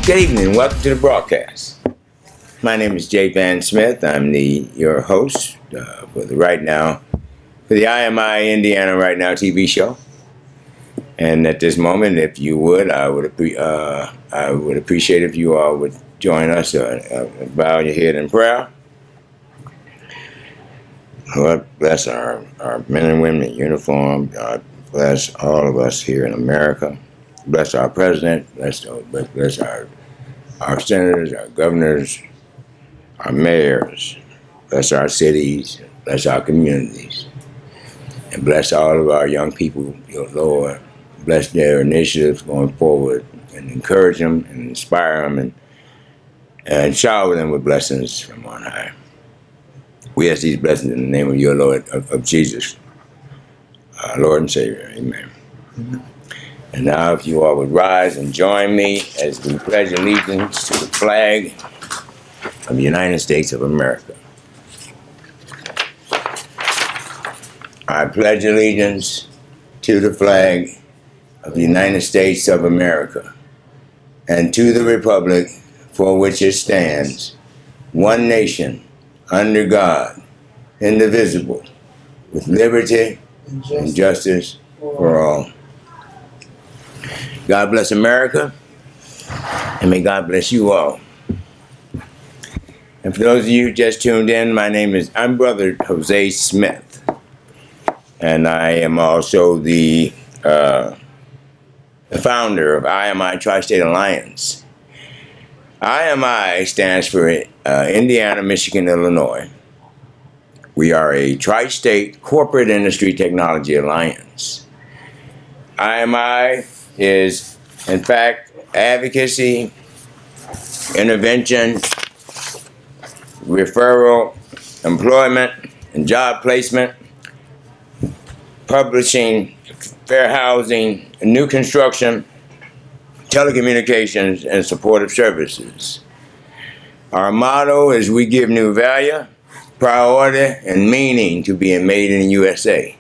Good evening. Welcome to the broadcast. My name is Jay Van Smith. I'm your host for the I.M.I. Indiana Right Now TV show. And at this moment, if you would, I would appreciate if you all would join us. Bow your head in prayer. Lord, bless our men and women in uniform. God bless all of us here in America. Bless our president. Bless our senators, our governors, our mayors. Bless our cities. Bless our communities. And bless all of our young people, your Lord. Bless their initiatives going forward and encourage them and inspire them and shower them with blessings from on high. We ask these blessings in the name of your Lord, of Jesus, our Lord and Savior. Amen. Mm-hmm. And now if you all would rise and join me as we pledge allegiance to the flag of the United States of America. I pledge allegiance to the flag of the United States of America and to the republic for which it stands, one nation, under God, indivisible, with liberty and justice for all. God bless America, and may God bless you all. And for those of you who just tuned in, I'm Brother Jose Smith, and I am also the founder of I.M.I. Tri-State Alliance. I.M.I. stands for Indiana, Michigan, Illinois. We are a tri-state corporate industry technology alliance. I.M.I. is, in fact, advocacy, intervention, referral, employment, and job placement, publishing, fair housing, new construction, telecommunications, and supportive services. Our motto is we give new value, priority, and meaning to being made in the USA.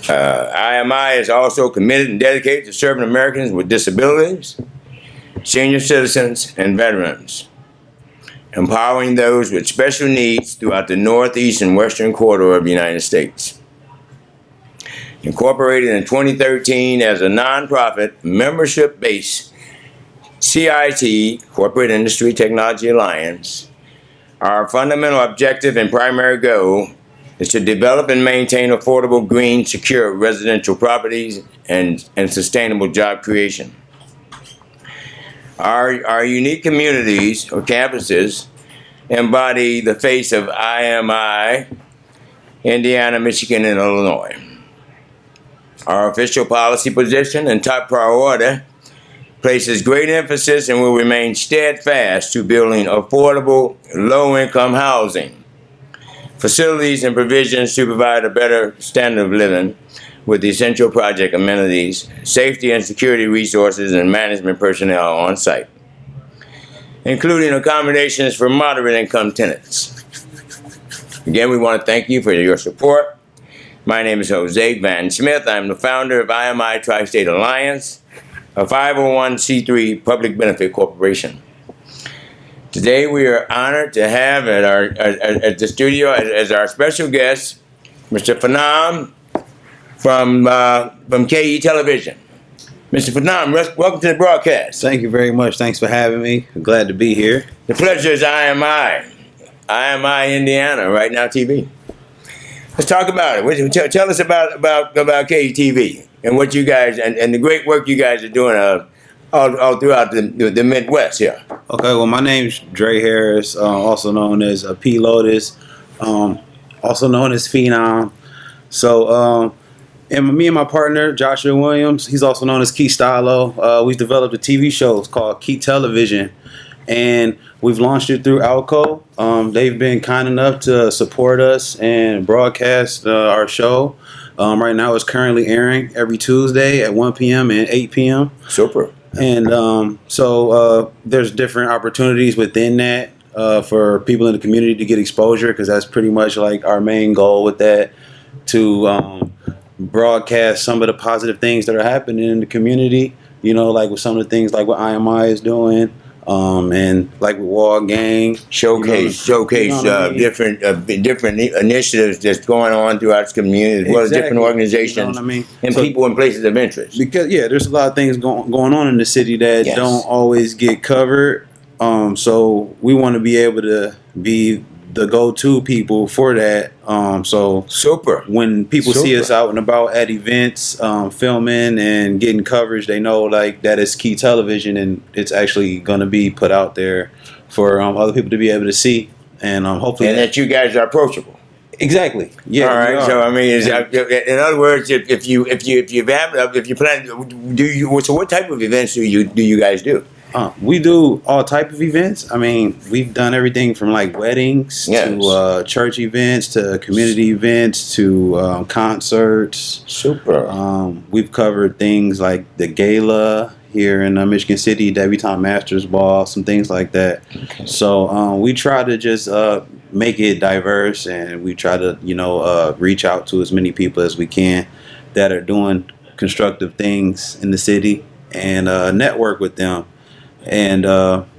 I.M.I. is also committed and dedicated to serving Americans with disabilities, senior citizens, and veterans, empowering those with special needs throughout the northeast and western corridor of the United States. Incorporated in 2013 as a nonprofit, membership-based CIT, Corporate Industry Technology Alliance, our fundamental objective and primary goal is to develop and maintain affordable, green, secure residential properties and sustainable job creation. Our unique communities or campuses embody the face of I.M.I., Indiana, Michigan, and Illinois. Our official policy position and top priority places great emphasis and will remain steadfast to building affordable, low-income housing, facilities and provisions to provide a better standard of living with essential project amenities, safety and security resources, and management personnel on site, including accommodations for moderate-income tenants. Again, we want to thank you for your support. My name is Jose Van Smith. I'm the founder of I.M.I. Tri-State Alliance, a 501c3 public benefit corporation. Today we are honored to have at the studio as our special guest, Mr. Phanam from KE Television. Mr. Phanam, welcome to the broadcast. Thank you very much. Thanks for having me. I'm glad to be here. The pleasure is I.M.I. Indiana Right Now TV. Let's talk about it. Tell us about KETV and what you guys and the great work you guys are doing all throughout the Midwest here. Okay, well, my name's Dre Harris, also known as P. Lotus, also known as Phenom. So, and me and my partner, Joshua Williams, he's also known as Key Stylo. We've developed a TV show. It's called Key Television, and we've launched it through Alco. They've been kind enough to support us and broadcast our show. Right now it's currently airing every Tuesday at 1 p.m. and 8 p.m. Super. And so there's different opportunities within that for people in the community to get exposure, because that's pretty much like our main goal with that, to broadcast some of the positive things that are happening in the community, You know, like with some of the things like what I.M.I is doing. And like with Wall Gang, showcase I mean? different initiatives that's going on throughout the community, as well as different organizations, you know what I mean? And so, people in places of interest. Because there's a lot of things going on in the city that don't always get covered. So we want to be able to be the go-to people for that. So super. When people see us out and about at events, filming and getting coverage, they know like that is Key Television, and it's actually going to be put out there for other people to be able to see, and hopefully that you guys are approachable. Exactly. Yeah. All right. So I mean, in other words, if you plan, so what type of events do you guys do? We do all type of events. I mean, we've done everything from like weddings to church events to community events to concerts. Super. We've covered things like the gala here in Michigan City, Debutante Masters Ball, some things like that. Okay. So we try to just make it diverse, and we try to reach out to as many people as we can that are doing constructive things in the city and network with them. And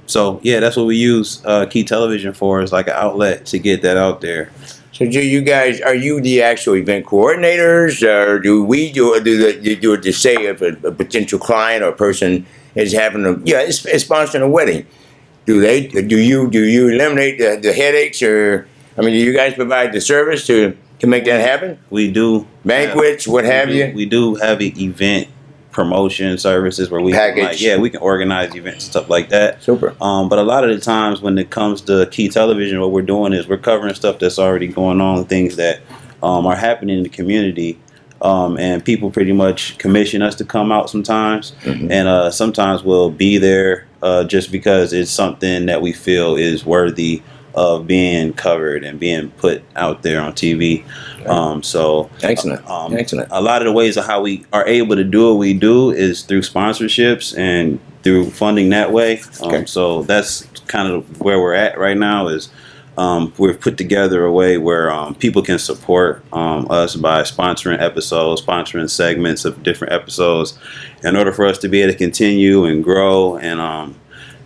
so, that's what we use Key Television for, is like an outlet to get that out there. So do you guys, are you the actual event coordinators, or do we do it to say if a potential client or person is having is sponsoring a wedding? Do you eliminate the headaches, or, I mean, do you guys provide the service to make that happen? We do. Banquets, what have you? We do have an event promotion services where we we can organize events and stuff like that. Super. But a lot of the times when it comes to Key Television, what we're doing is we're covering stuff that's already going on, things that are happening in the community, and people pretty much commission us to come out sometimes, and sometimes we'll be there just because it's something that we feel is worthy of being covered and being put out there on TV. So excellent. A lot of the ways of how we are able to do what we do is through sponsorships and through funding that way. So that's kind of where we're at right now, is we've put together a way where people can support us by sponsoring episodes, sponsoring segments of different episodes, in order for us to be able to continue and grow and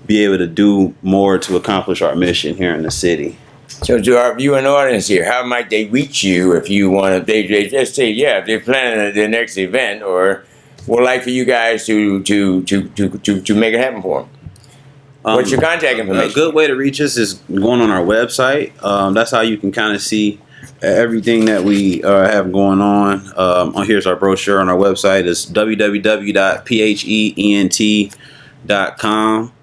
be able to do more to accomplish our mission here in the city. So to our viewing audience here, how might they reach you if you want to? They just say, if they're planning their next event, or would like for you guys to make it happen for them. What's your contact information? A good way to reach us is going on our website. That's how you can kind of see everything that we have going on. Here's our brochure on our website. It's www.phent.com.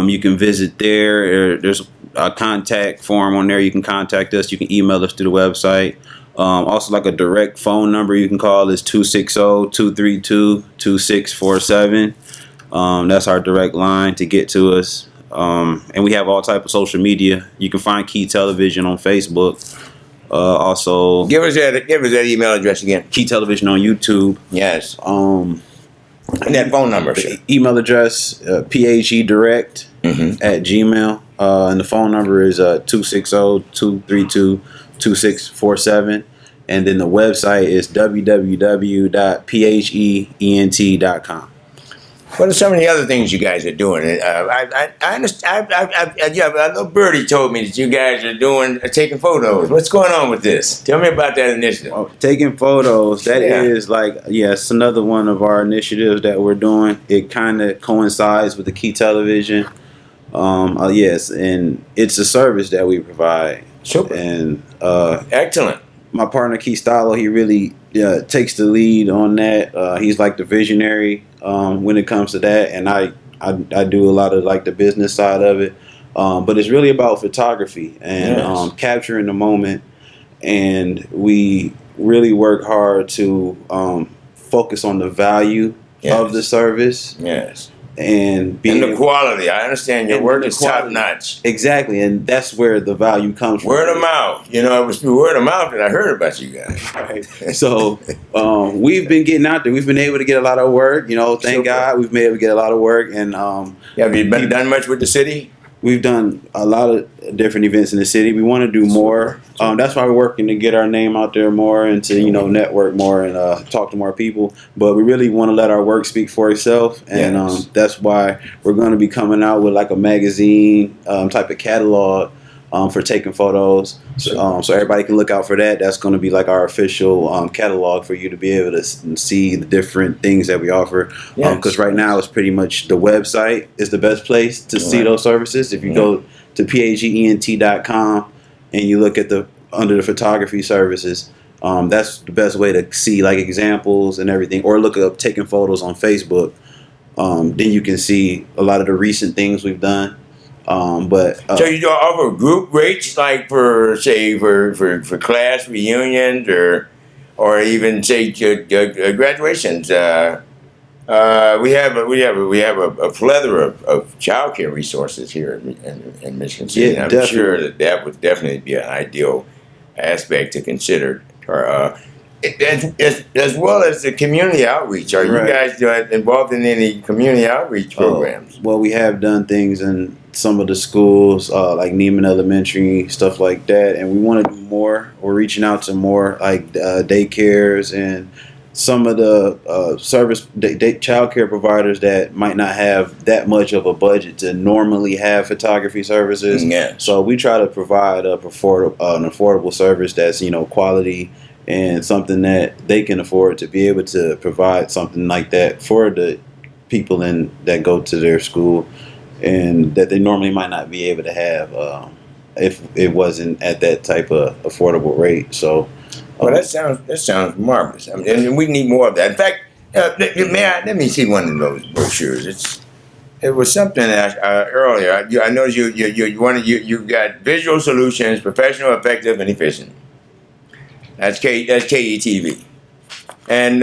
You can visit there. There's a contact form on there. You can contact us. You can email us through the website. Also, like a direct phone number you can call is 260-232-2647. That's our direct line to get to us. And we have all type of social media. You can find Key Television on Facebook. Also, give us that email address again. Key Television on YouTube. Yes. And that phone number. Email address phedirect at Gmail. And the phone number is 260-232-2647. And then the website is www.phent.com. What are some of the other things you guys are doing? I understand. I know Birdie told me that you guys are taking photos. What's going on with this? Tell me about that initiative. Taking photos. That is it's another one of our initiatives that we're doing. It kind of coincides with the Key Television. Yes, and it's a service that we provide. Super. And excellent. My partner Keith Stylo, he really takes the lead on that. He's like the visionary when it comes to that, and I do a lot of like the business side of it. But it's really about photography and capturing the moment, and we really work hard to focus on the value of the service. Yes. And the quality. I understand your work is top notch. Exactly, and that's where the value comes from. Word of mouth. It was through word of mouth that I heard about you guys. Right. So we've been getting out there. We've been able to get a lot of work. Thank God we've been able to get a lot of work. And have you done much with the city? We've done a lot of different events in the city. We want to do more. That's why we're working to get our name out there more and to, you know, network more and talk to more people. But we really want to let our work speak for itself. And that's why we're going to be coming out with like a magazine type of catalog for taking photos. So everybody can look out for that. That's going to be like our official catalog for you to be able to see the different things that we offer. Because right now it's pretty much the website is the best place to see those services. If you go to pagent.com and you look at under the photography services, that's the best way to see like examples and everything. Or look up taking photos on Facebook. Then you can see a lot of the recent things we've done. So you don't offer group rates like for say for class reunions or even say graduations. We have a plethora of child care resources here in Michigan City. Yeah, I'm sure that would definitely be an ideal aspect to consider. As well as the community outreach. Are you guys involved in any community outreach programs? Well, we have done things in some of the schools, like Neiman Elementary, stuff like that, and we want to do more. We're reaching out to more like daycares and some of the child care providers that might not have that much of a budget to normally have photography services. So we try to provide an affordable service that's, you know, quality and something that they can afford to be able to provide something like that for the people that go to their school and that they normally might not be able to have if it wasn't at that type of affordable rate. So, well, that sounds marvelous. I mean, and we need more of that. In fact, let me see one of those brochures. It was something earlier. I noticed you got visual solutions, professional, effective, and efficient. That's KETV. And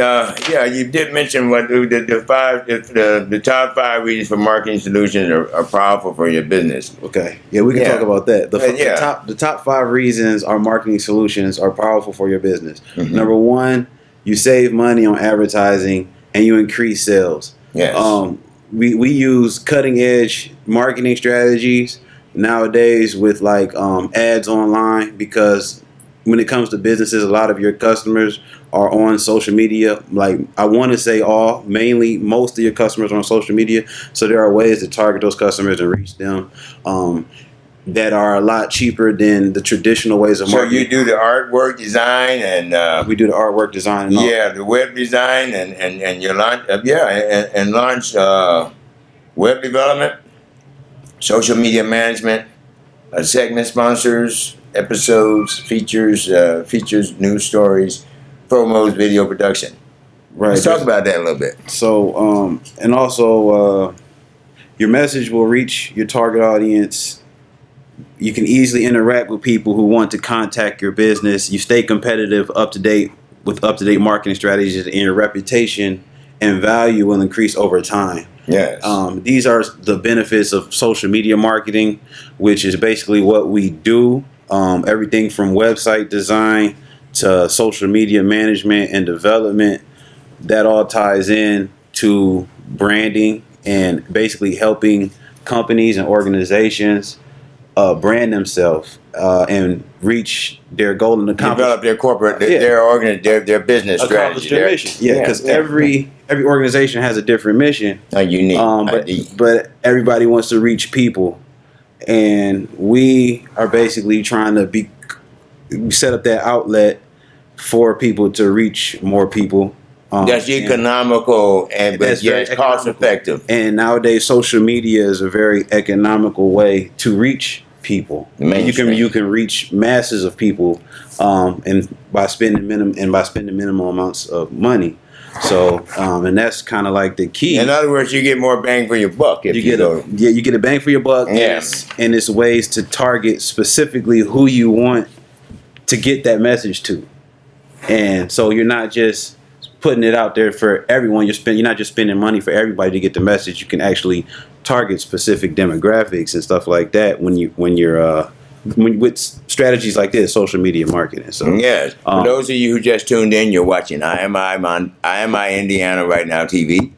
you did mention what the top 5 reasons for marketing solutions are powerful for your business. Okay, we can talk about that. The top 5 reasons our marketing solutions are powerful for your business. Number 1, you save money on advertising and you increase sales. We use cutting edge marketing strategies nowadays with like ads online, because when it comes to businesses, a lot of your customers are on social media. Like, I want to say mainly most of your customers are on social media. So there are ways to target those customers and reach them that are a lot cheaper than the traditional ways of marketing. So you do the artwork design and we do the artwork design and all. The web design and you launch and launch web development, social media management, segment sponsors, episodes, features, news stories, promos, video production. Let's talk about that a little bit. So, and also, your message will reach your target audience. You can easily interact with people who want to contact your business. You stay competitive, up to date with up-to-date marketing strategies, and your reputation and value will increase over time. These are the benefits of social media marketing, which is basically what we do. Everything from website design to social media management and development, that all ties in to branding and basically helping companies and organizations brand themselves and reach their goal and develop their corporate, their business strategy, their mission. Because every organization has a different mission, a unique. But everybody wants to reach people. And we are basically trying to set up that outlet for people to reach more people. That's economical and cost effective. And nowadays, social media is a very economical way to reach people. You can reach masses of people, and by spending minimal amounts of money. So, and that's kind of like the key. In other words, you get more bang for your buck. You get a bang for your buck. Yes. And it's ways to target specifically who you want to get that message to. And so you're not just putting it out there for everyone. You're not just spending money for everybody to get the message. You can actually target specific demographics and stuff like that when you're with strategies like this, social media marketing. So for those of you who just tuned in, you're watching I.M.I. Indiana Right Now TV.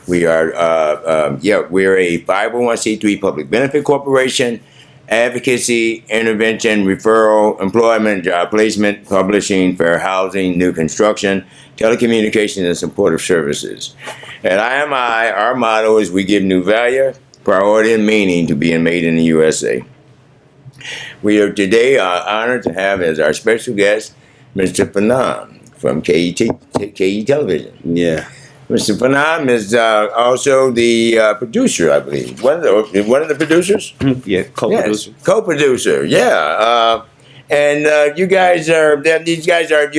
we're a 501c3 public benefit corporation, advocacy, intervention, referral, employment, job placement, publishing, fair housing, new construction, telecommunications, and supportive services. At I.M.I, our motto is we give new value, priority, and meaning to being made in the USA. We are today honored to have as our special guest Mr. Phenom from KE Television. Yeah. Mr. Phenom is also the producer, I believe. One of the producers? Yeah, co-producer. Yes, co-producer, yeah. And you guys are, these guys are,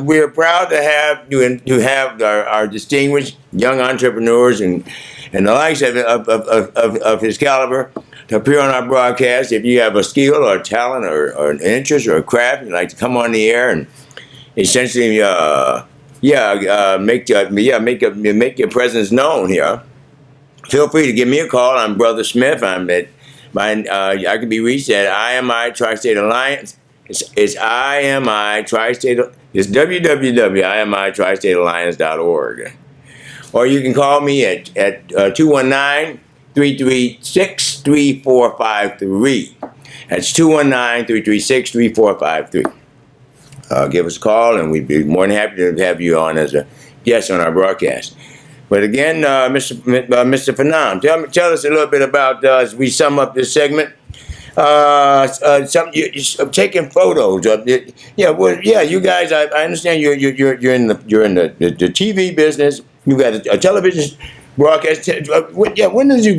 we're proud to have our distinguished young entrepreneurs and the likes of his caliber to appear on our broadcast. If you have a skill or a talent or an interest or a craft, you'd like to come on the air and essentially, make your presence known here. Feel free to give me a call. I'm Brother Smith. I can be reached at I.M.I. Tri-State Alliance. It's I.M.I. Tri-State. It's www.IMITristateAlliance.org. Or you can call me at 219-336-3453. That's 219-336-3453. Give us a call, and we'd be more than happy to have you on as a guest on our broadcast. But again, Mr. Phenom, tell us a little bit about, as we sum up this segment, taking photos of it. You guys, I understand you're in the TV business. You got a television broadcast. When do you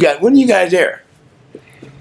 guys air?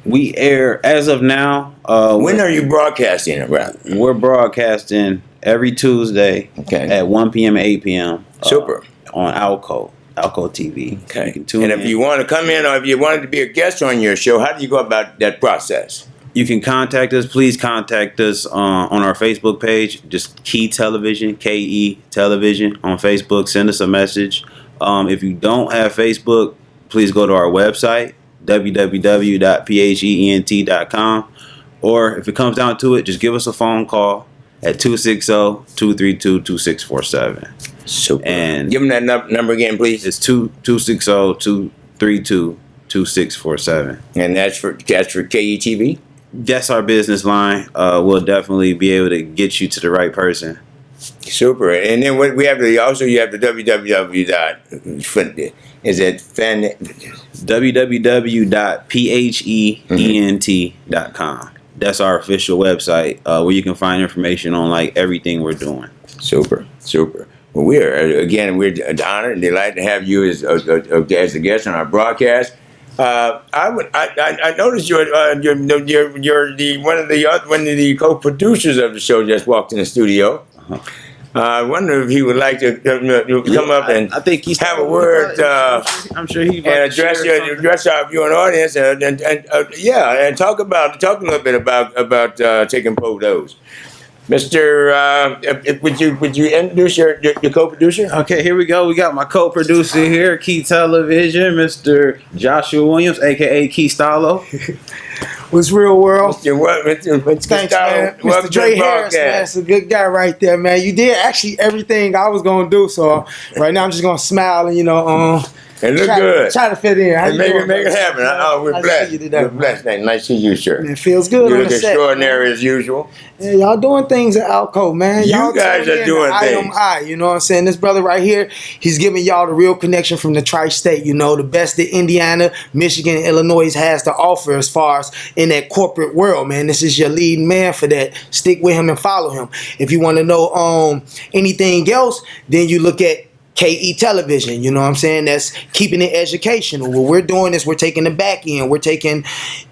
We air as of now. When are you broadcasting it? Right? We're broadcasting every Tuesday at 1 p.m. and 8 p.m. Super. On Alco TV. Okay. You can tune and in. If you want to come in, or if you wanted to be a guest on your show, how do you go about that process? You can contact us. Please contact us on our Facebook page. Just KE Television, KE Television on Facebook. Send us a message. If you don't have Facebook, please go to our website, www.phent.com. Or if it comes down to it, just give us a phone call at 260-232-2647. Super. And give them that number again, please. It's 260-232-2647. And that's for KETV? That's our business line. We'll definitely be able to get you to the right person. Super. And then what we have you have the www. Is it www.phent.com. That's our official website where you can find information on like everything we're doing. Super. Well, we're honored and delighted to have you as a guest on our broadcast. I noticed you're one of the co-producers of the show. Just walked in the studio. I wonder if he would like to come up and I think he's have a word. I'm sure he and address our viewing audience and talk a little bit about taking photos. Mr. Would you introduce your co-producer? Okay, here we go. We got my co-producer here, KE Television, Mr. Joshua Williams, aka Key Stylo. What's real world? Thanks, man. Mr. Dre Harris, man, that's a good guy right there, man. You did actually everything I was gonna do, so right now I'm just gonna smile and and look good. Try to fit in. And make it happen. We're blessed. We're blessed. Nice to see you, sir. It feels good. You look extraordinary as usual. Yeah, y'all doing things at Alco, man. You guys are doing things. I.M.I, you know what I'm saying? This brother right here, he's giving y'all the real connection from the tri-state, the best that Indiana, Michigan, and Illinois has to offer as far as in that corporate world, man. This is your leading man for that. Stick with him and follow him. If you want to know anything else, then you look at KE Television, you know what I'm saying? That's keeping it educational. What we're doing is we're taking the back end. We're taking,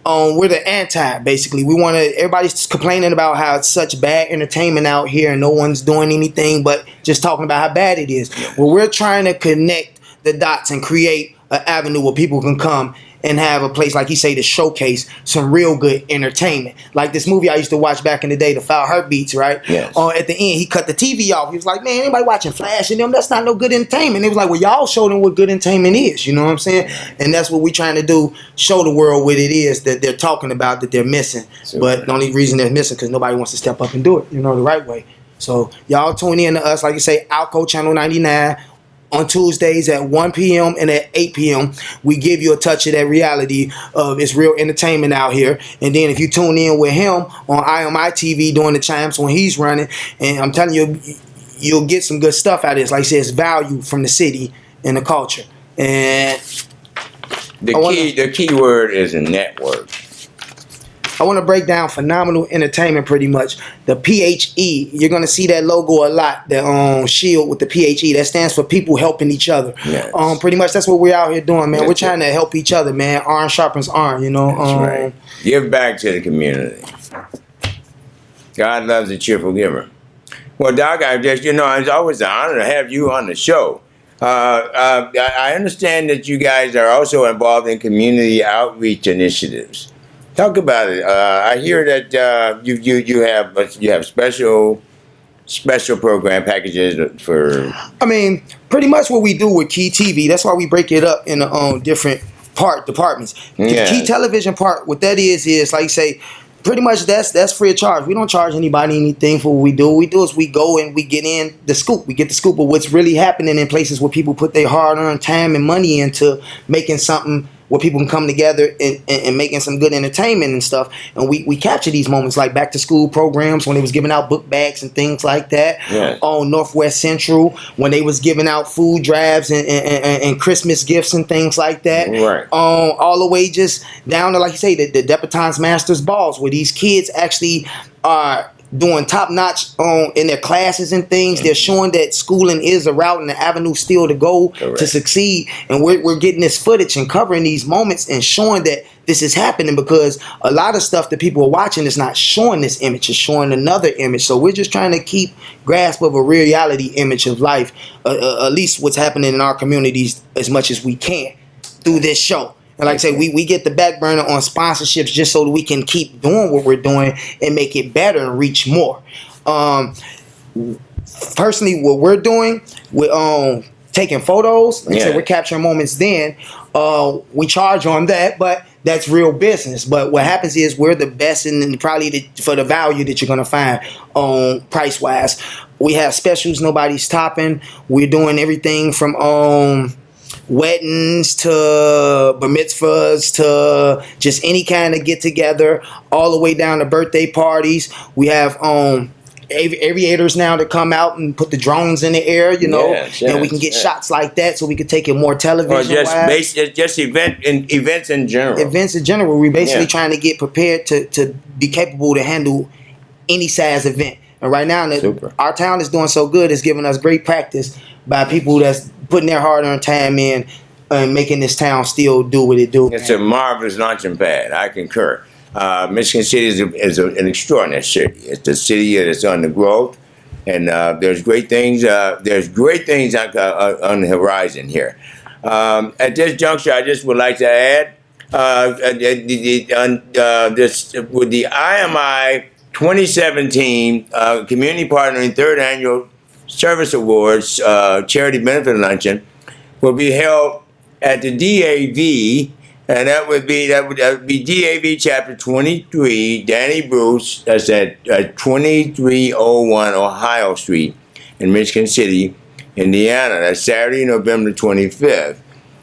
we're the anti, basically. Everybody's complaining about how it's such bad entertainment out here and no one's doing anything but just talking about how bad it is. Well, we're trying to connect the dots and create an avenue where people can come and have a place, like you say, to showcase some real good entertainment. Like this movie I used to watch back in the day, The Foul Heartbeats, right? Yes. At the end, he cut the TV off. He was like, man, anybody watching Flash and them, that's not no good entertainment. It was like, well, y'all show them what good entertainment is, you know what I'm saying? And that's what we're trying to do, show the world what it is that they're talking about, that they're missing. Super. But the only reason they're missing because nobody wants to step up and do it, the right way. So y'all tune in to us, like you say, Alco Channel 99, on Tuesdays at 1 p.m. and at 8 p.m. We give you a touch of that reality of it's real entertainment out here. And then if you tune in with him on I.M.I TV during the times when he's running, and I'm telling you, you'll get some good stuff out of this. Like I said, it's value from the city and the culture. And the key word is a network. I want to break down phenomenal entertainment pretty much. The PHE, you're going to see that logo a lot, the shield with the PHE. That stands for people helping each other. Yes. Pretty much that's what we're out here doing, man. That's We're trying to help each other, man. Iron sharpens iron, you know. That's right. Give back to the community. God loves a cheerful giver. Well, Doc, it's always an honor to have you on the show. I understand that you guys are also involved in community outreach initiatives. Talk about it. I hear that you have special program packages for. I mean, pretty much what we do with Key TV. That's why we break it up in different departments. Yeah. The Key television part, what that is like say, pretty much that's free of charge. We don't charge anybody anything for what we do. What we do is we go and we get in the scoop. We get the scoop of what's really happening in places where people put their hard-earned time and money into making something where people can come together and making some good entertainment and stuff. And we capture these moments like back to school programs when they was giving out book bags and things like that. Yeah. On Northwest Central when they was giving out food drives and Christmas gifts and things like that. Right. All the way just down to, like you say, the Debutantes Masters balls where these kids actually are doing top notch in their classes and things. They're showing that schooling is a route and the avenue still to go. Correct. To succeed. And we're getting this footage and covering these moments and showing that this is happening, because a lot of stuff that people are watching is not showing this image, it's showing another image. So we're just trying to keep grasp of a reality image of life, at least what's happening in our communities as much as we can through this show. And like I say, we get the back burner on sponsorships just so that we can keep doing what we're doing and make it better and reach more. Personally, what we're doing, we're taking photos. Like I said, we're capturing moments then. We charge on that, but that's real business. But what happens is we're the best and probably for the value that you're going to find price-wise. We have specials nobody's topping. We're doing everything from weddings to bar mitzvahs to just any kind of get together, all the way down to birthday parties. We have aviators now that come out and put the drones in the air, you know, and we can get shots like that, so we can take it more television. Or just events in general. Events in general. We're basically trying to get prepared to be capable to handle any size event. And right now, our town is doing so good, it's giving us great practice by people that's putting their hard-earned time in and making this town still do what it do. It's a marvelous launching pad. I concur. Michigan City is an extraordinary city. It's a city that's on the growth, and there's great things. There's great things on the horizon here. At this juncture, I just would like to add this with the I.M.I 2017 Community Partnering Third Annual Service Awards Charity Benefit Luncheon will be held at the DAV, and that would be DAV Chapter 23, Danny Bruce. That's at 2301 Ohio Street in Michigan City, Indiana. That's Saturday, November 25th.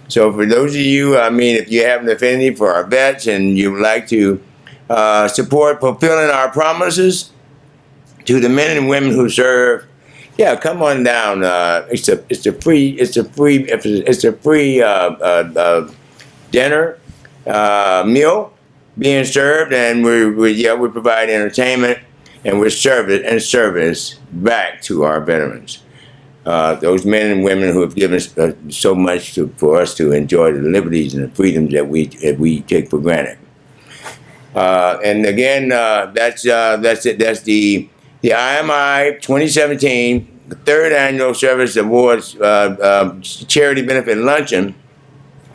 So for those of you, if you have an affinity for our vets and you would like to support fulfilling our promises to the men and women who serve, come on down. It's a free dinner meal being served, and we provide entertainment, and we're service back to our veterans. Those men and women who have given so much for us to enjoy the liberties and the freedoms that we take for granted. And again, that's it. That's the I.M.I 2017 Third Annual Service Awards Charity Benefit Luncheon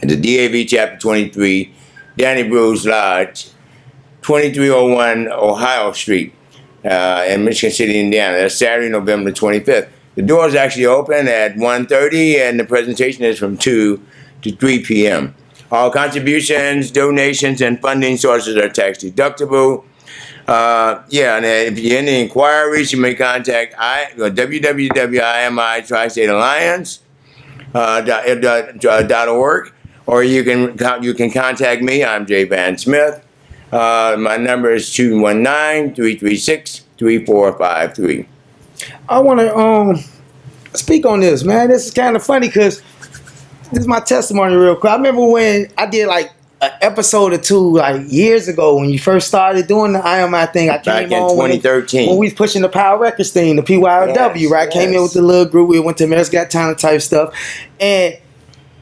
at the DAV Chapter 23, Danny Bruce Lodge, 2301 Ohio Street in Michigan City, Indiana. That's Saturday, November 25th. The doors actually open at 1:30, and the presentation is from 2 to 3 p.m. All contributions, donations, and funding sources are tax deductible. And if you have any inquiries, you may contact www.IMITriStateAlliance .org, or you can contact me. I'm Jay Van Smith. My number is 219-336-3453. I want to speak on this, man. This is kind of funny because this is my testimony real quick. I remember when I did like an episode or two like years ago when you first started doing the I.M.I thing. I Back came in on 2013. when we was pushing the Power Records thing, the PYLW, Yes, right? I came in with the little group. We went to America's Got Talent type stuff. And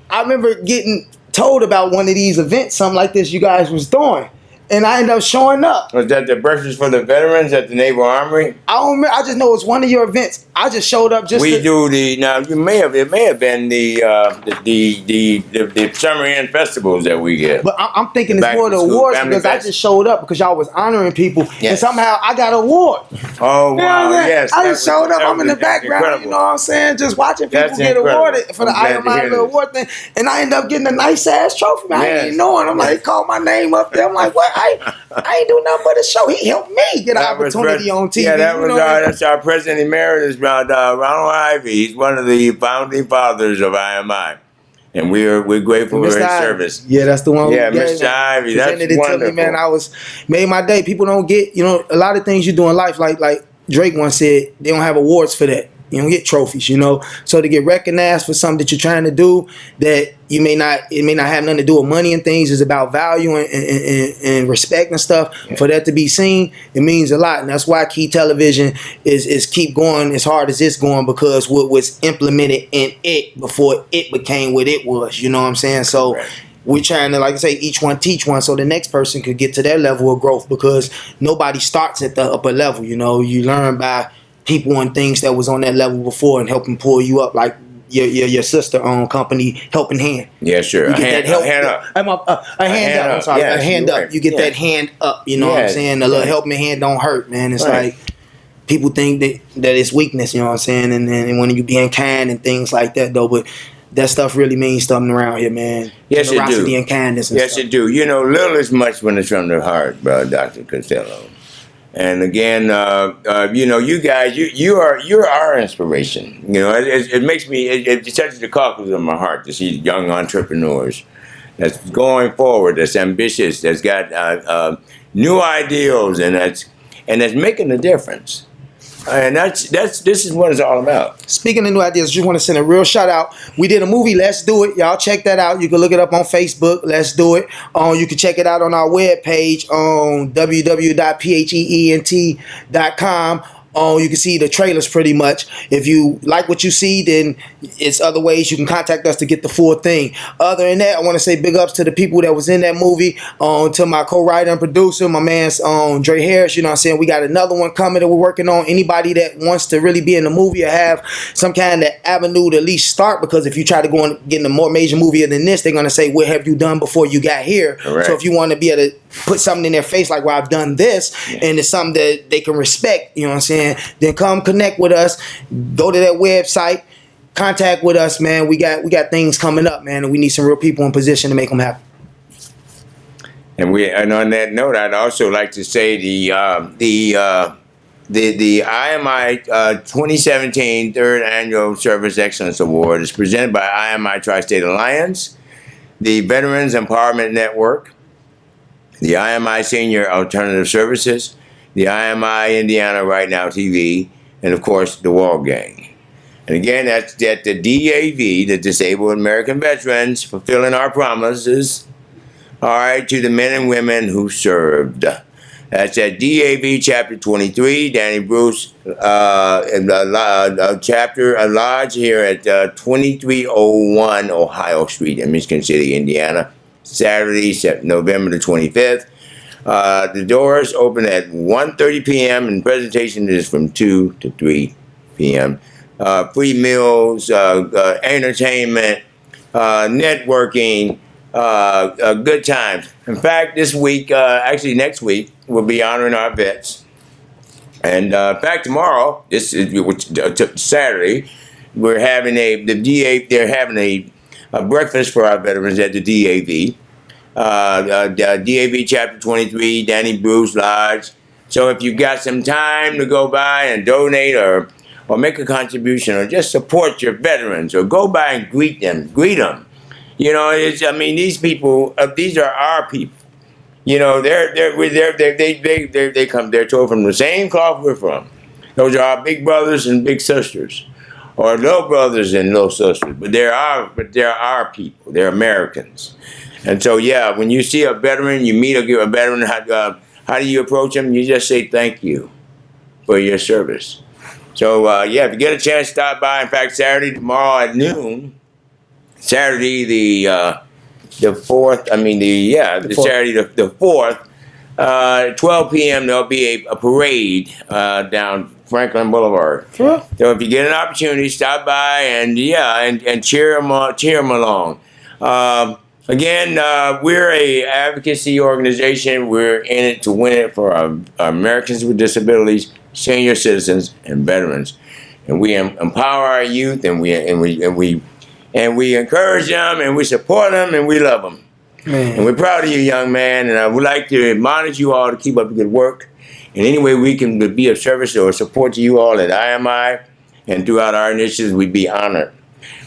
I remember getting told about one of these events, something like this you guys was doing. And I ended up showing up. Was that the Breakfast for the Veterans at the Naval Armory? I don't remember. I just know it's one of your events. I just showed up just We do the now. It may have been the summer end festivals that we get. But I'm thinking it's Back more the to school awards family because I fest. just showed up because y'all was honoring people, and Yes. somehow I got an award. Oh You know what wow! I'm saying? Yes, I just showed up. I'm in the that's background. incredible. You know what I'm saying? Just watching people That's get incredible. awarded for the I'm glad to I.M.I hear little this. award thing, and I end up getting a nice ass trophy. Man, I Yes. ain't even knowing. I'm like, they called my name up there. I'm like, what? I ain't do nothing but a show. He helped me get an That was opportunity on TV. Yeah, that you was know? that's our president emeritus, Ronald Ivy. He's one of the founding fathers of I.M.I, and we're grateful for his Mr. Ivy. service. Yeah, that's the one. Yeah, who gave Mr. me. Ivy, that's Presented it to wonderful. me, man. I was made my day. People don't get, a lot of things you do in life, like Drake once said, they don't have awards for that. You don't get trophies, So to get recognized for something that you're trying to do that it may not have nothing to do with money and things. It's about value and respect and stuff. Yeah. For that to be seen, it means a lot, and that's why Key Television is keep going as hard as it's going, because what was implemented in it before it became what it was. You know what I'm saying? So. Right. We're trying to, like I say, each one teach one, so the next person could get to their level of growth, because nobody starts at the upper level. You learn by people and things that was on that level before and helping pull you up, like your sister-owned company, Helping Hand. Yes, sure. You get that help. A hand up. A hand up. I'm sorry, Yes, a hand you're up. right. You get Yeah. that hand up. You know what I'm Yes. saying? The little helping hand don't hurt, man. It's Right. like people think that it's weakness. You know what I'm saying? And when you being kind and things like that, though, but that stuff really means something around here, man. Yes, it Generosity do. and kindness and Yes, stuff. it do. Little is much when it's from the heart, Dr. Costello. And again, you guys, you're our inspiration. It makes me, it touches the cockles of my heart to see young entrepreneurs that's going forward, that's ambitious, that's got new ideals, and that's making a difference. And this is what it's all about. Speaking of new ideas, just want to send a real shout out. We did a movie, Let's Do It. Y'all check that out. You can look it up on Facebook, Let's Do It. You can check it out on our webpage on www.pheent.com. You can see the trailers pretty much. If you like what you see, then it's other ways you can contact us to get the full thing. Other than that, I want to say big ups to the people that was in that movie, to my co-writer and producer, my man's Dre Harris. You know what I'm saying? We got another one coming that we're working on. Anybody that wants to really be in the movie or have some kind of avenue to at least start, because if you try to go and get in a more major movie than this, they're going to say, what have you done before you got here? Correct. So if you want to be able to put something in their face like, well, I've done this, and it's something that they can respect, you know what I'm saying, then come connect with us. Go to that website, contact with us, man. We got things coming up, man, and we need some real people in position to make them happen. And on that note, I'd also like to say the I.M.I 2017 Third Annual Service Excellence Award is presented by IMITriStateAlliance, the Veterans Empowerment Network, the I.M.I Senior Alternative Services, the I.M.I Indiana Right Now TV, and of course the Wall Gang. And again, that's at the DAV, the Disabled American Veterans, fulfilling our promises, all right, to the men and women who served. That's at DAV Chapter 23, Danny Bruce, Chapter Lodge here at 2301 Ohio Street in Michigan City, Indiana. Saturday, November the 25th. The doors open at 1:30 p.m. and presentation is from 2 to 3 p.m. Free meals, entertainment, networking, good times. In fact, this week, actually next week, we'll be honoring our vets. And in fact, tomorrow, this is Saturday, we're having they're having a breakfast for our veterans at the DAV. DAV Chapter 23, Danny Bruce Lodge. So if you've got some time to go by and donate or or make a contribution, or just support your veterans, or go by and greet them. You know, I mean, these people, these are our people. You know, they come, they're told from the same cloth we're from. Those are our big brothers and big sisters, or little brothers and little sisters. But they're our people. They're Americans. And so, yeah, when you see a veteran, you meet a veteran, how do you approach them? You just say thank you for your service. So, yeah, if you get a chance, stop by. In fact, Saturday, tomorrow at noon, Saturday the 4th, Saturday the 4th, 12 p.m., there'll be a parade down Franklin Boulevard. Sure. So if you get an opportunity, stop by and cheer them along. Again, we're a advocacy organization. We're in it to win it for our Americans with disabilities, senior citizens, and veterans. And we empower our youth, and we encourage them, and we support them, and we love them. Man. And we're proud of you, young man. And I would like to admonish you all to keep up the good work. In any way we can be of service or support to you all at I.M.I. and throughout our initiatives, we'd be honored.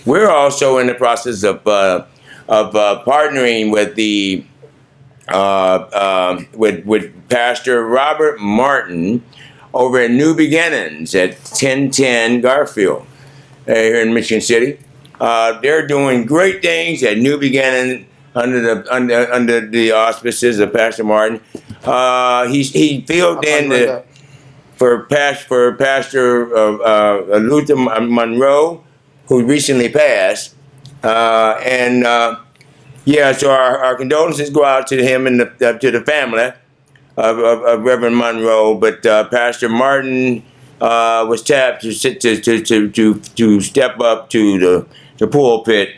We're also in the process of partnering with the with Pastor Robert Martin over at New Beginnings at 1010 Garfield here in Michigan City. They're doing great things at New Beginnings under the auspices of Pastor Martin. He filled in for Pastor Luther Monroe, who recently passed. So our condolences go out to him and to the family of Reverend Monroe. But Pastor Martin was tapped to step up to the pulpit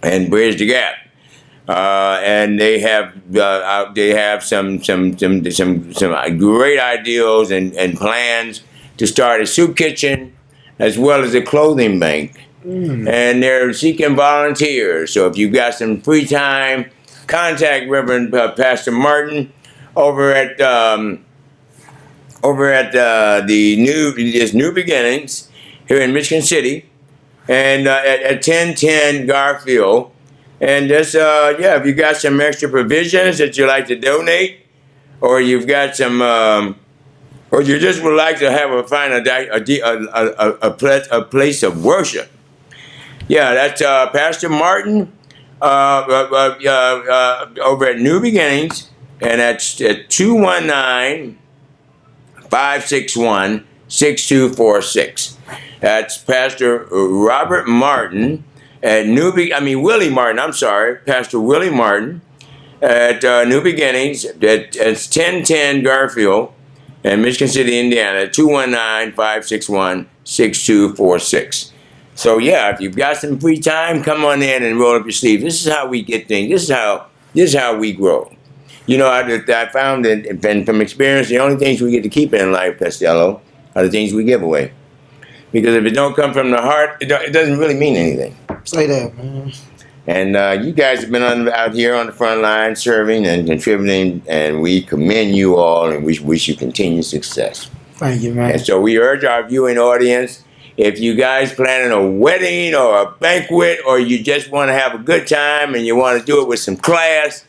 and bridge the gap. And they have some great ideals and plans to start a soup kitchen as well as a clothing bank. And they're seeking volunteers. So if you've got some free time, contact Reverend Pastor Martin over at New Beginnings here in Michigan City, and at 1010 Garfield. And just if you got some extra provisions that you like to donate, or you've got some, or you just would like to find a place of worship. Yeah, that's Pastor Martin over at New Beginnings, and that's at 219-561-6246. That's Pastor Robert Martin at Willie Martin. I'm sorry, Pastor Willie Martin at New Beginnings. It's 1010 Garfield in Michigan City, Indiana. 219-561-6246. So yeah, if you've got some free time, come on in and roll up your sleeves. This is how we get things. This is how we grow. You know, I found that from experience, the only things we get to keep in life, Costello, are the things we give away. Because if it don't come from the heart, it doesn't really mean anything. Say that, man. And you guys have been out here on the front line serving and contributing, and we commend you all and we wish you continued success. Thank you, man. And so we urge our viewing audience, if you guys planning a wedding or a banquet, or you just want to have a good time and you want to do it with some class,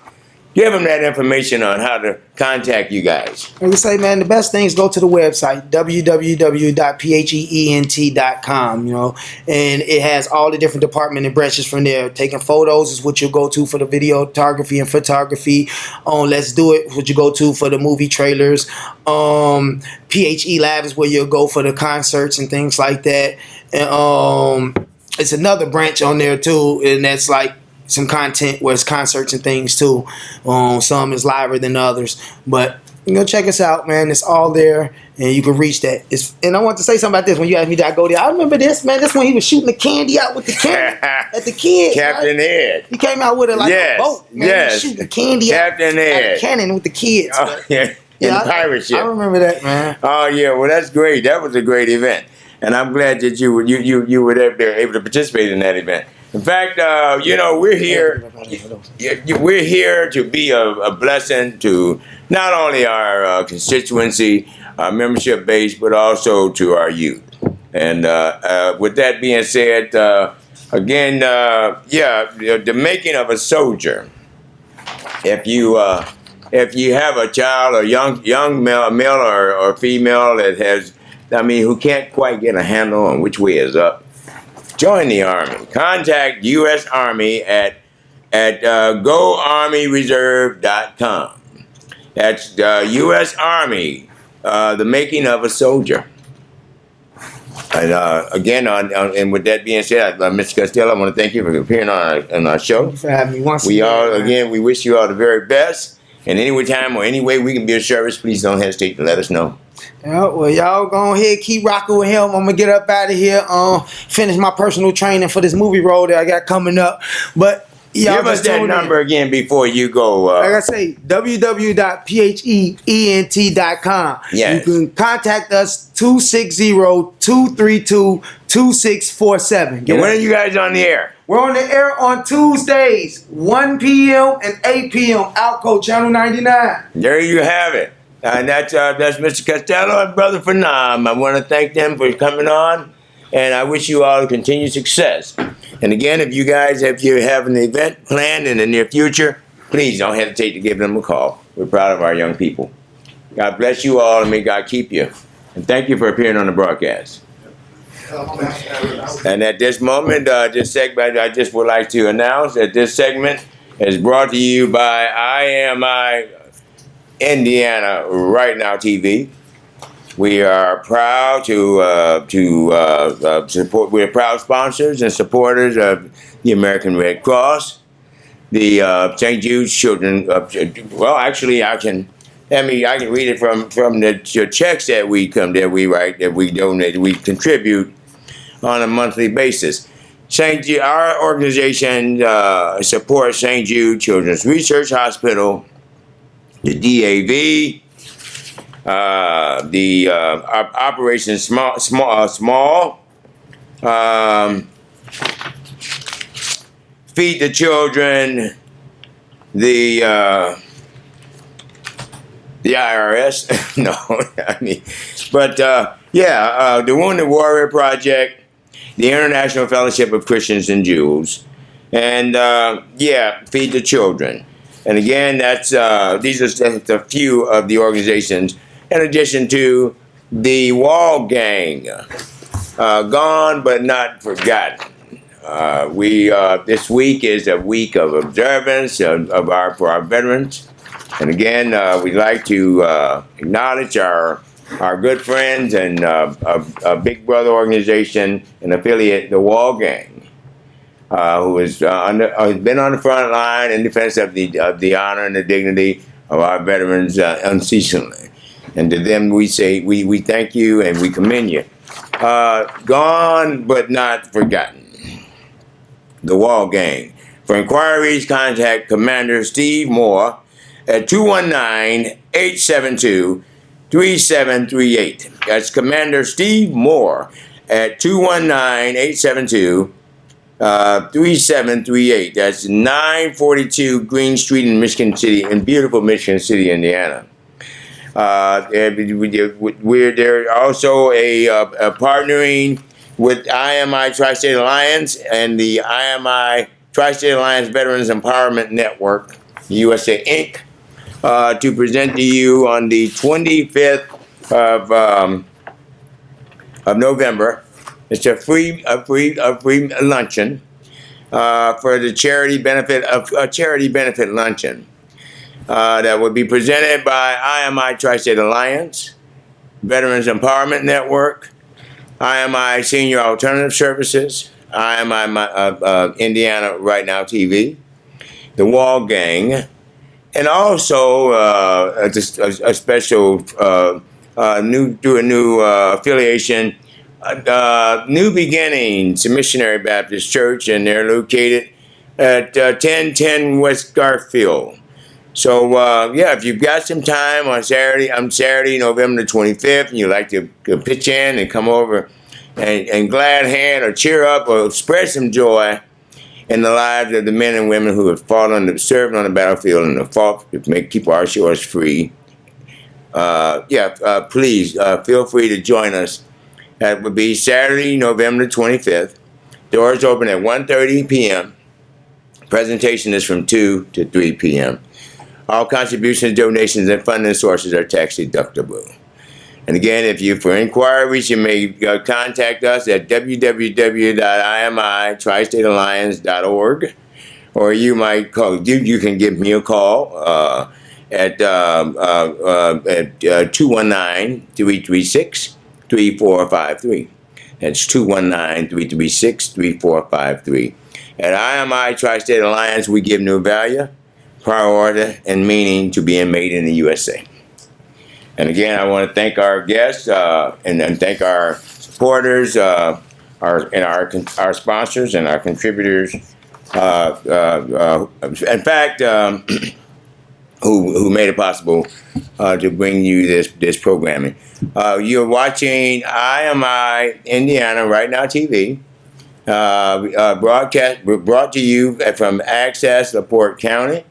give them that information on how to contact you guys. Like I say, man, the best thing is go to the website, www.pheent.com, you know, and it has all the different department and branches from there. Taking photos is what you'll go to for the videography and photography. Let's Do It, what you go to for the movie trailers. PHE Lab is where you'll go for the concerts and things like that. And it's another branch on there too, and that's like some content where it's concerts and things too. Some is liver than others, but you know, check us out, man. It's all there, and you can reach that. And I want to say something about this. When you asked me, did I go there? I remember this, man. This when he was shooting the candy out with the candy at the kids. Captain Ed. He came out with it like a boat. Man. He was shooting the candy Captain Ed. out of cannon with the kids. Oh, yeah. In the pirate ship. I remember that, man. Oh yeah, well that's great. That was a great event, and I'm glad that you were there able to participate in that event. In fact, you know, we're here to be a blessing to not only our constituency, our membership base, but also to our youth. And with that being said, again, the making of a soldier. If you have a child or young male or female that has, who can't quite get a handle on which way is up, join the Army. Contact U.S. Army at goarmyreserve.com. That's U.S. Army, the making of a soldier. And again, and with that being said, Mr. Costello, I want to thank you for appearing on our show. Thank you for having me once again. We wish you all the very best. And any time or any way we can be of service, please don't hesitate to let us know. Yeah, well, y'all go ahead, keep rocking with him. I'm gonna get up out of here, finish my personal training for this movie role that I got coming up. But y'all give us that number again before you go. Like I say, www.phent.com. Yes. You can contact us 260-232-2647. And when are you guys on the air? We're on the air on Tuesdays, 1 p.m. and 8 p.m. Outco Channel 99. There you have it. And that's Mr. Costello and Brother Phanam. I want to thank them for coming on, and I wish you all continued success. And again, if you have an event planned in the near future, please don't hesitate to give them a call. We're proud of our young people. God bless you all, and may God keep you. And thank you for appearing on the broadcast. And at this moment, this segment, I just would like to announce that this segment is brought to you by I.M.I. Indiana Right Now TV. We are proud to support. We're proud sponsors and supporters of the American Red Cross, the St. Jude's Children. Well, actually, I can read it from the checks that we write, that we donate, we contribute on a monthly basis. Our organization supports St. Jude Children's Research Hospital, the DAV, the Operation Small, Feed the Children, the IRS. No, the Wounded Warrior Project, the International Fellowship of Christians and Jews, and Feed the Children. And again, these are just a few of the organizations, in addition to the Wall Gang, gone but not forgotten. This week is a week of observance for our veterans. And again, we'd like to acknowledge our good friends and a Big Brother organization and affiliate, the Wall Gang, who has been on the front line in defense of the honor and the dignity of our veterans unceasingly. And to them, we say we thank you and we commend you. Gone but not forgotten. The Wall Gang. For inquiries, contact Commander Steve Moore at 219-872-3738. That's Commander Steve Moore at 219-872-3738. That's 942 Green Street in Michigan City, in beautiful Michigan City, Indiana. We're also partnering with I.M.I. Tri-State Alliance and the I.M.I. Tri-State Alliance Veterans Empowerment Network, USA Inc., to present to you on the 25th of November. It's a free luncheon for the charity benefit luncheon that will be presented by I.M.I. Tri-State Alliance, Veterans Empowerment Network, I.M.I. Senior Alternative Services, I.M.I. Indiana Right Now TV, the Wall Gang, and also a special new affiliation, New Beginnings Missionary Baptist Church, and they're located at 1010 West Garfield. So if you've got some time on Saturday, November the 25th, and you'd like to pitch in and come over and glad hand or cheer up or spread some joy in the lives of the men and women who have served on the battlefield and have fought to keep our shores free, please feel free to join us That would be Saturday, November 25th. Doors open at 1:30 p.m. Presentation is from 2 to 3 p.m. All contributions, donations, and funding sources are tax deductible. And again, for inquiries, you may contact us at www.IMITriStateAlliance11, or you might call. You can give me a call at 219-336-3453. That's 219-336-3453. At IMI Tri-State Alliance, we give new value, priority, and meaning to being made in the USA. And again, I want to thank our guests and thank our supporters, our sponsors and our contributors. In fact, who made it possible to bring you this programming. You're watching IMI Indiana Right Now TV, brought to you from Access LaPorte County.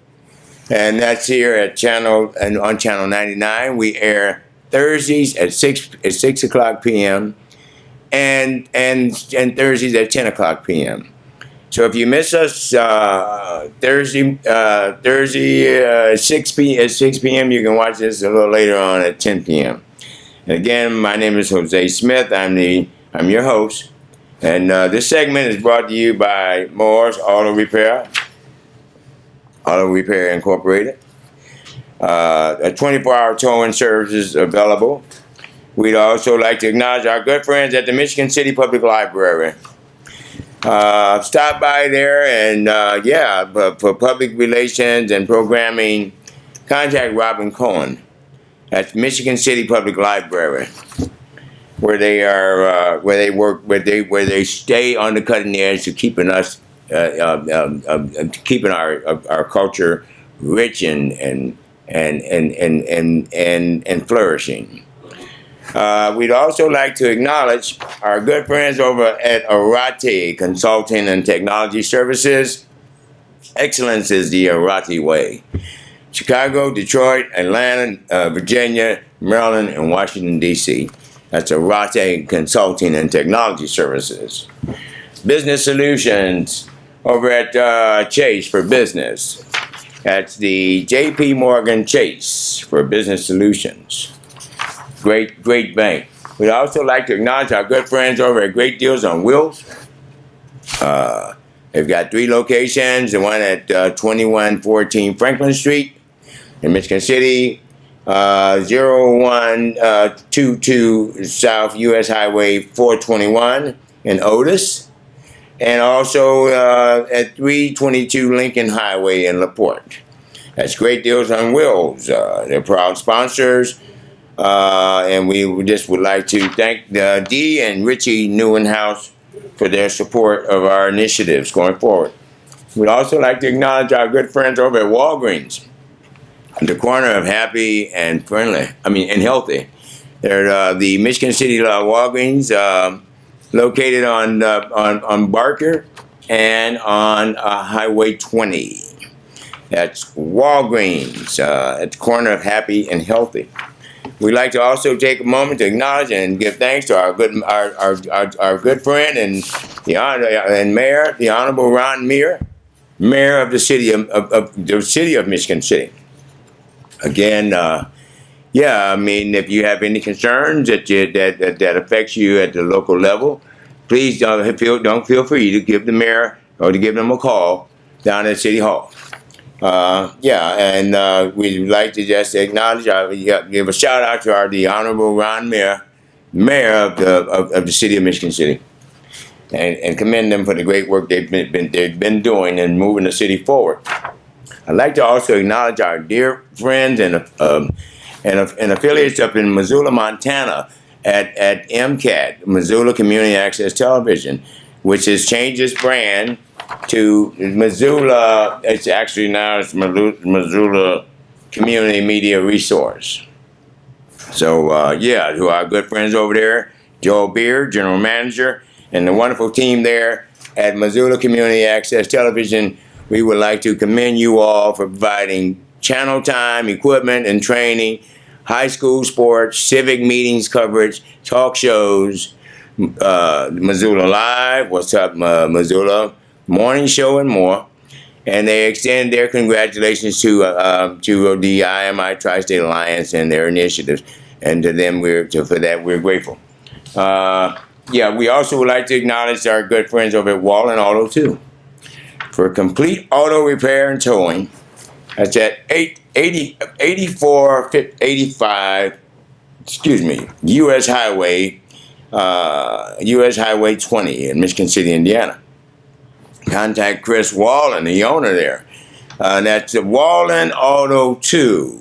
And that's here at on channel 99. We air Thursdays at 6 o'clock p.m. and Thursdays at 10 o'clock p.m. So if you miss us Thursday 6 p.m. you can watch this a little later on at 10 p.m. And again, my name is Jose Smith. I'm your host, and this segment is brought to you by Moore's Auto Repair Incorporated. A 24-hour towing service is available. We'd also like to acknowledge our good friends at the Michigan City Public Library. Stop by there and, for public relations and programming, contact Robin Cohen at Michigan City Public Library, where they are, where they stay on the cutting edge to keeping us, keeping our culture rich and flourishing. We'd also like to acknowledge our good friends over at Arati Consulting and Technology Services. Excellence is the Arati way. Chicago, Detroit, Atlanta, Virginia, Maryland, and Washington, D.C. That's Arati Consulting and Technology Services. Business Solutions over at Chase for Business. That's the J.P. Morgan Chase for Business Solutions. Great bank. We'd also like to acknowledge our good friends over at Great Deals on Wheels. They've got 3 locations. The one at 2114 Franklin Street in Michigan City, 0122 South U.S. Highway 421 in Otis, and also at 322 Lincoln Highway in LaPorte. That's Great Deals on Wheels. They're proud sponsors. And we just would like to thank Dee and Richie Newenhouse for their support of our initiatives going forward. We'd also like to acknowledge our good friends over at Walgreens, at the corner of happy and healthy. They're the Michigan City Walgreens, located on Barker and on Highway 20. That's Walgreens at the corner of happy and healthy. We'd like to also take a moment to acknowledge and give thanks to our good friend and mayor, the Honorable Ron Meir, mayor of the city of Michigan City. Again, if you have any concerns that affects you at the local level, please don't feel free to give the mayor or to give them a call down at City Hall. We'd like to just acknowledge, give a shout out to the Honorable Ron Meir, mayor of the city of Michigan City, and commend them for the great work they've been doing and moving the city forward. I'd like to also acknowledge our dear friends and affiliates up in Missoula, Montana, at MCAT, Missoula Community Access Television, which has changed its brand to Missoula. It's Missoula Community Media Resource. So, to our good friends over there, Joel Beard, General Manager, and the wonderful team there at Missoula Community Access Television, we would like to commend you all for providing channel time, equipment, and training, high school sports, civic meetings coverage, talk shows, Missoula Live, What's Up Missoula, Morning Show, and more. And they extend their congratulations to the I.M.I. Tri-State Alliance and their initiatives. And to them, for that, we're grateful. We also would like to acknowledge our good friends over at Wallen Auto, too. For complete auto repair and towing, that's at 8485, U.S. Highway 20 in Michigan City, Indiana. Contact Chris Wallen, the owner there. That's Wallen Auto 2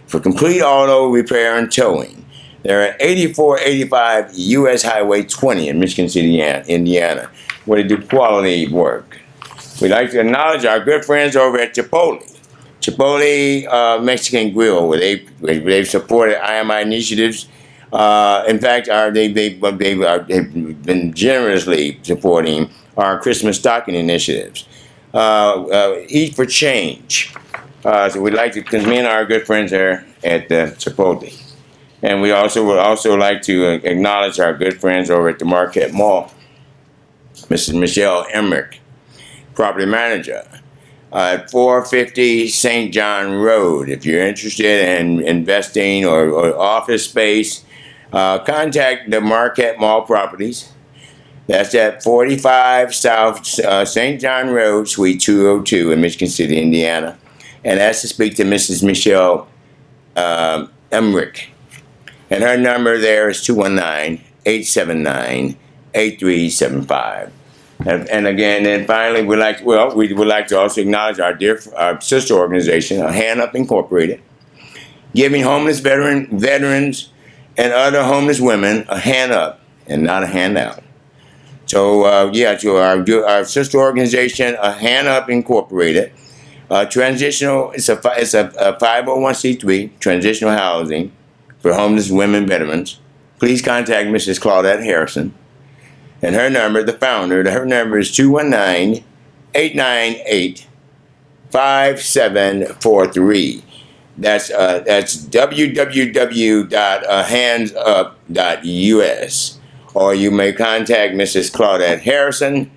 for complete auto repair and towing. They're at 8485 U.S. Highway 20 in Michigan City, Indiana, where they do quality work. We'd like to acknowledge our good friends over at Chipotle Mexican Grill, where they've supported I.M.I. initiatives. In fact, they've been generously supporting our Christmas stocking initiatives. Eat for Change. So we'd like to commend our good friends there at Chipotle. And we would also like to acknowledge our good friends over at the Marquette Mall. Mrs. Michelle Emmerich, property manager, at 450 St. John Road. If you're interested in investing or office space, contact the Marquette Mall Properties. That's at 45 South St. John Road, Suite 202 in Michigan City, Indiana. And that's to speak to Mrs. Michelle Emmerich. And her number there is 219-879-8375. And again, and finally, we would like to also acknowledge our sister organization, Hand Up Incorporated, giving homeless veterans and other homeless women a hand up and not a handout. So to our sister organization, Hand Up Incorporated, it's a 501c3 transitional housing for homeless women veterans. Please contact Mrs. Claudette Harrison. And her number, the founder, her number is 219-898-5743. That's www.handsup.us. Or you may contact Mrs. Claudette Harrison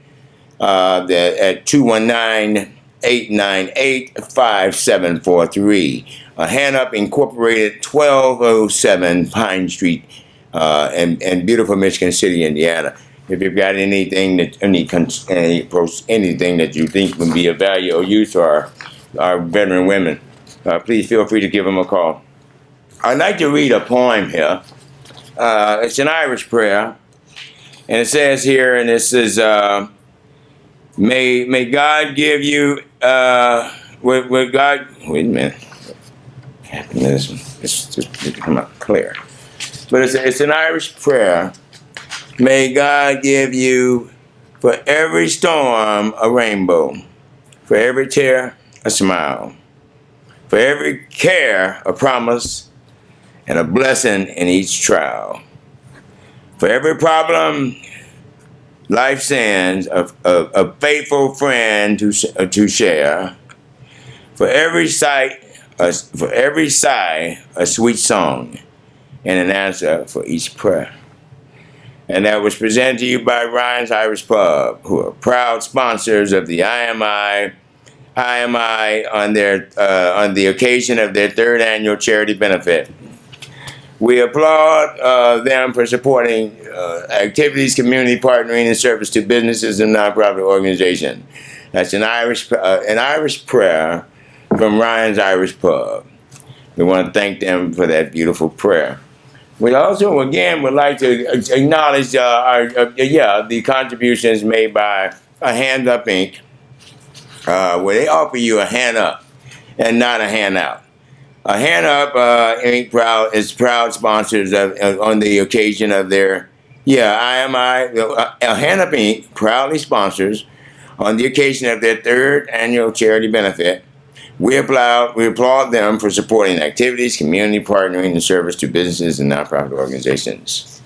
at 219-898-5743. Hand Up Incorporated, 1207 Pine Street in beautiful Michigan City, Indiana. If you've got anything that you think would be of value or use to our veteran women, please feel free to give them a call. I'd like to read a poem here. It's an Irish prayer, and it says here, and this is, may God give you, with God, wait a minute. This one, it's just to come out clear. But it's an Irish prayer. May God give you, for every storm, a rainbow, for every tear, a smile, for every care, a promise, and a blessing in each trial. For every problem life sends, a faithful friend to share. For every sigh, a sweet song, and an answer for each prayer. And that was presented to you by Ryan's Irish Pub, who are proud sponsors of the I.M.I. on the occasion of their third annual charity benefit. We applaud them for supporting activities, community partnering, and service to businesses and nonprofit organizations. That's an Irish prayer from Ryan's Irish Pub. We want to thank them for that beautiful prayer. We also, again, would like to acknowledge the contributions made by Hand Up Inc., where they offer you a hand up and not a handout. Hand Up Inc. is proud sponsors on the occasion of their I.M.I. Hand Up Inc. proudly sponsors on the occasion of their third annual charity benefit. We applaud them for supporting activities, community partnering, and service to businesses and nonprofit organizations.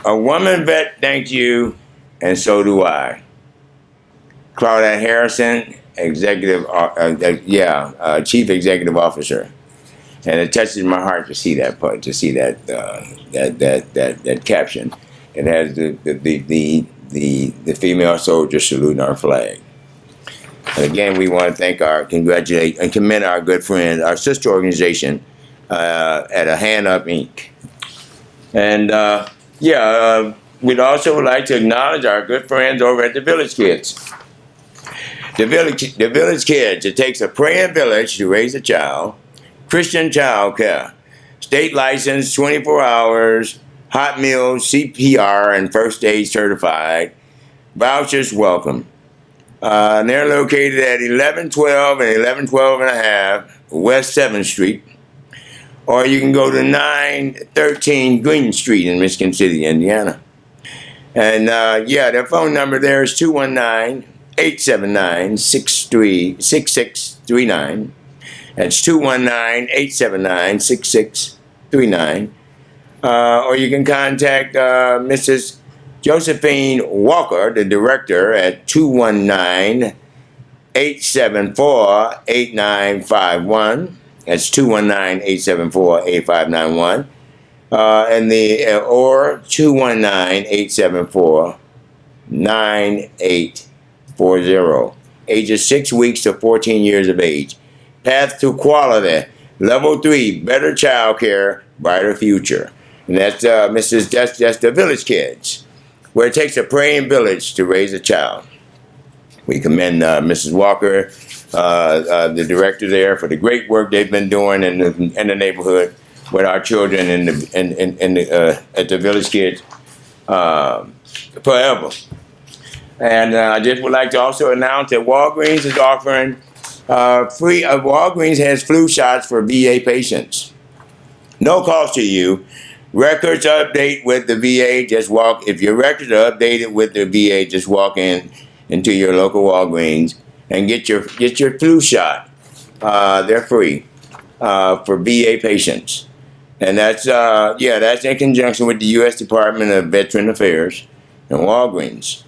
A woman vet thanked you, and so do I. Claudette Harrison, Chief Executive Officer, and it touches my heart to see that part, that caption. It has the female soldier saluting our flag. And again, we want to congratulate and commend our good friend, our sister organization at A Hand Up Inc. And we'd also like to acknowledge our good friends over at the Village Kids. The Village Kids, it takes a praying village to raise a child. Christian child care. State license, 24 hours, hot meals, CPR, and first aid certified. Vouchers welcome. And they're located at 1112 and 1112 and a half West 7th Street. Or you can go to 913 Green Street in Michigan City, Indiana. And their phone number there is 219-879-6639. That's 219-879-6639. Or you can contact Mrs. Josephine Walker, the director, at 219-874-8951. That's 219-874-8591. Or 219-874-9840. Ages 6 weeks to 14 years of age. Path to quality. Level 3, better child care, brighter future. And that's that's the Village Kids, where it takes a praying village to raise a child. We commend Mrs. Walker, the director there, for the great work they've been doing in the neighborhood with our children at the Village Kids forever. And I just would like to also announce that Walgreens is offering Walgreens has flu shots for VA patients. No cost to you. Records update with the VA. If your records are updated with the VA, just walk into your local Walgreens and get your flu shot. They're free for VA patients, and that's in conjunction with the U.S. Department of Veteran Affairs and Walgreens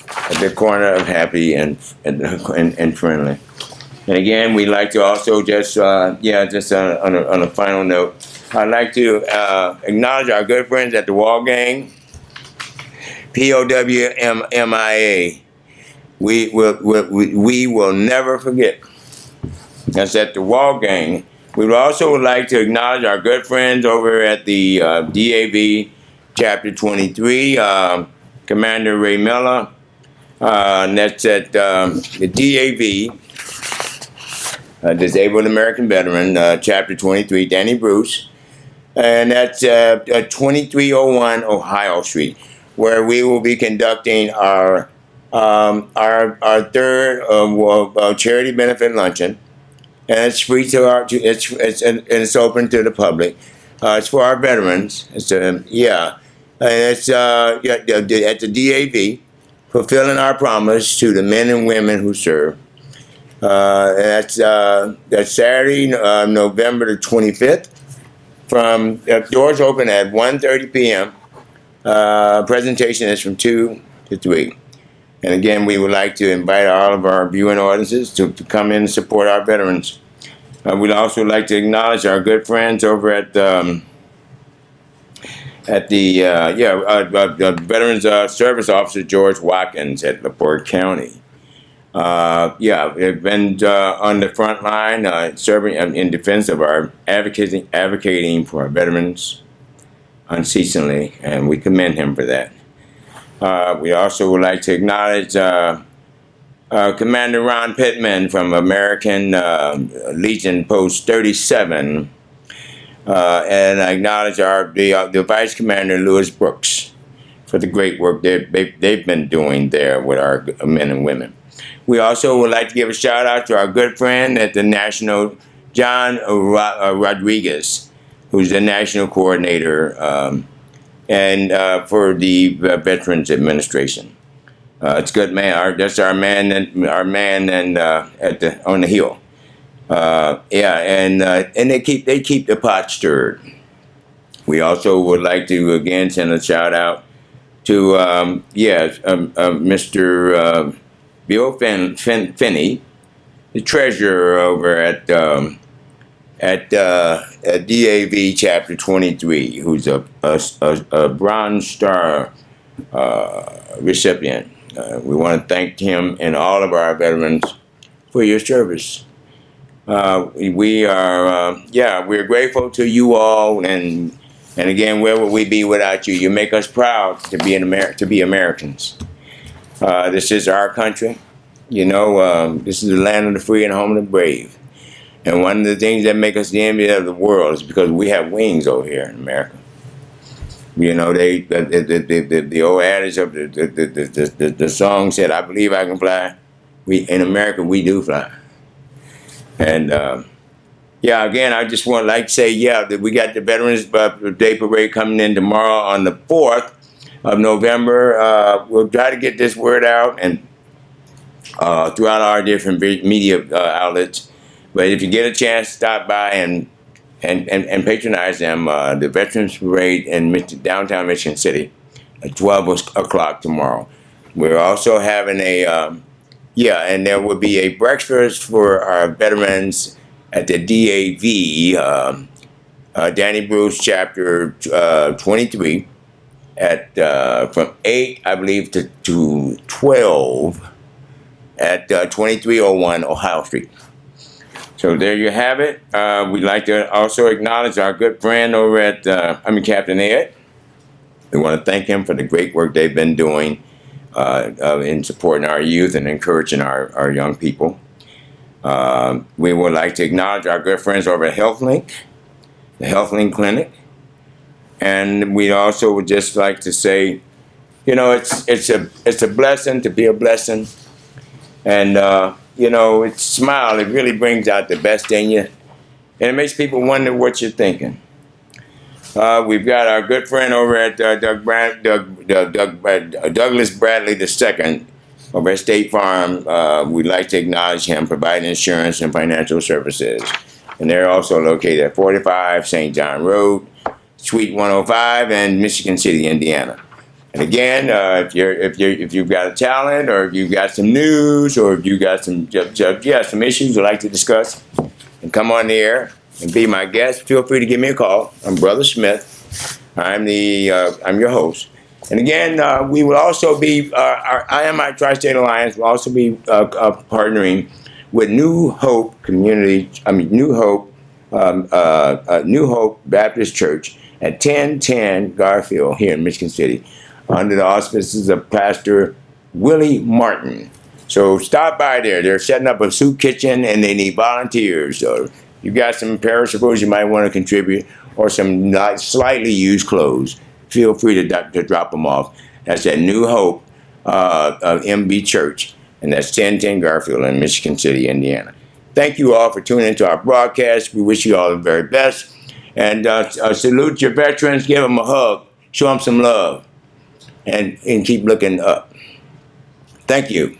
at the corner of Happy and Friendly. And again, we'd like to also on a final note, I'd like to acknowledge our good friends at the Wall Gang, POWMIA. We will never forget. That's at the Wall Gang. We would also like to acknowledge our good friends over at the DAV Chapter 23, Commander Ray Miller. And that's at the DAV, Disabled American Veteran, Chapter 23, Danny Bruce. And that's 2301 Ohio Street, where we will be conducting our third charity benefit luncheon, and it's free it's open to the public. It's for our veterans. It's and it's at the DAV, fulfilling our promise to the men and women who serve. That's Saturday, November the 25th. From doors open at 1:30 p.m. Presentation is from 2 to 3. And again, we would like to invite all of our viewing audiences to come in and support our veterans. We'd also like to acknowledge our good friends over at the Veterans Service Officer George Watkins at LaPorte County. They've been on the front line serving in defense of our advocating for our veterans unceasingly, and we commend him for that. We also would like to acknowledge Commander Ron Pittman from American Legion Post 37, and I acknowledge the Vice Commander Lewis Brooks for the great work they've been doing there with our men and women. We also would like to give a shout out to our good friend at the National, John Rodriguez, who's the National Coordinator for the Veterans Administration. It's good, man. That's our man on the hill. And they keep the pot stirred. We also would like to again send a shout out to Mr. Bill Finney, the treasurer over at DAV Chapter 23, who's a Bronze Star recipient. We want to thank him and all of our veterans for your service. We're grateful to you all, and again, where would we be without you? You make us proud to be to be Americans. This is our country. This is the land of the free and home of the brave. And one of the things that make us the envy of the world is because we have wings over here in America. The old adage of the song said, "I believe I can fly." In America, we do fly. And again, I just want to like say, that we got the Veterans Day Parade coming in tomorrow on the 4th of November. We'll try to get this word out and throughout our different media outlets. But if you get a chance, stop by and patronize them. The Veterans Parade in downtown Michigan City at 12 o'clock tomorrow. We're also having and there will be a breakfast for our veterans at the DAV, Danny Bruce Chapter 23, at from 8, I believe, to 12 at 2301 Ohio Street. So there you have it. We'd like to also acknowledge our good friend over at, Captain Ed. We want to thank him for the great work they've been doing in supporting our youth and encouraging our young people. We would like to acknowledge our good friends over at HealthLink, the HealthLink Clinic. And we also would just like to say, it's a blessing to be a blessing. And, it's smile. It really brings out the best in you. And it makes people wonder what you're thinking. We've got our good friend over at Douglas Bradley II over at State Farm. We'd like to acknowledge him providing insurance and financial services. And they're also located at 45 St. John Road, Suite 105 in Michigan City, Indiana. And again, if you've got a talent, or if you've got some news, or if you've got some issues you'd like to discuss, and come on the air and be my guest, feel free to give me a call. I'm Brother Smith. I'm your host. And again, we will also be our IMITriState Alliance will also be partnering with New Hope New Hope Baptist Church at 1010 Garfield here in Michigan City, under the auspices of Pastor Willie Martin. So stop by there. They're setting up a soup kitchen and they need volunteers. So you got some perishables you might want to contribute, or some slightly used clothes, feel free to drop them off. That's at New Hope MB Church, and that's 1010 Garfield in Michigan City, Indiana. Thank you all for tuning into our broadcast. We wish you all the very best. And salute your veterans. Give them a hug. Show them some love. And keep looking up. Thank you.